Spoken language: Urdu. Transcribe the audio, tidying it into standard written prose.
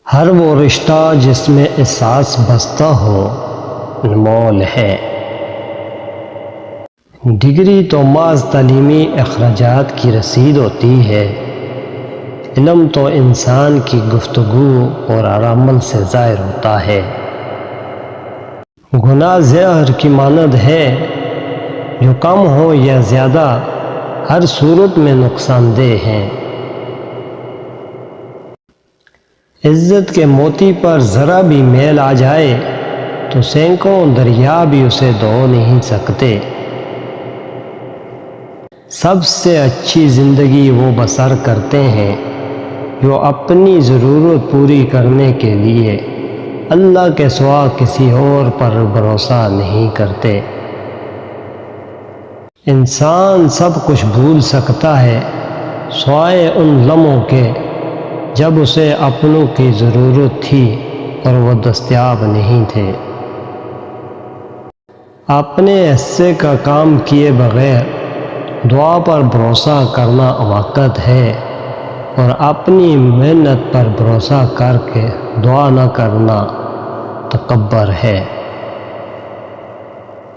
ہر وہ رشتہ جس میں احساس بستا ہو انمول ہے۔ ڈگری تو محض تعلیمی اخراجات کی رسید ہوتی ہے، علم تو انسان کی گفتگو اور عمل سے ظاہر ہوتا ہے۔ گناہ زہر کی مانند ہے، جو کم ہو یا زیادہ ہر صورت میں نقصان دہ ہیں۔ عزت کے موتی پر ذرا بھی میل آ جائے تو سینکڑوں دریا بھی اسے دھو نہیں سکتے۔ سب سے اچھی زندگی وہ بسر کرتے ہیں جو اپنی ضرورت پوری کرنے کے لیے اللہ کے سوا کسی اور پر بھروسہ نہیں کرتے۔ انسان سب کچھ بھول سکتا ہے سوائے ان لمحوں کے جب اسے اپنوں کی ضرورت تھی اور وہ دستیاب نہیں تھے۔ اپنے حصے کا کام کیے بغیر دعا پر بھروسہ کرنا حماقت ہے، اور اپنی محنت پر بھروسہ کر کے دعا نہ کرنا تکبر ہے۔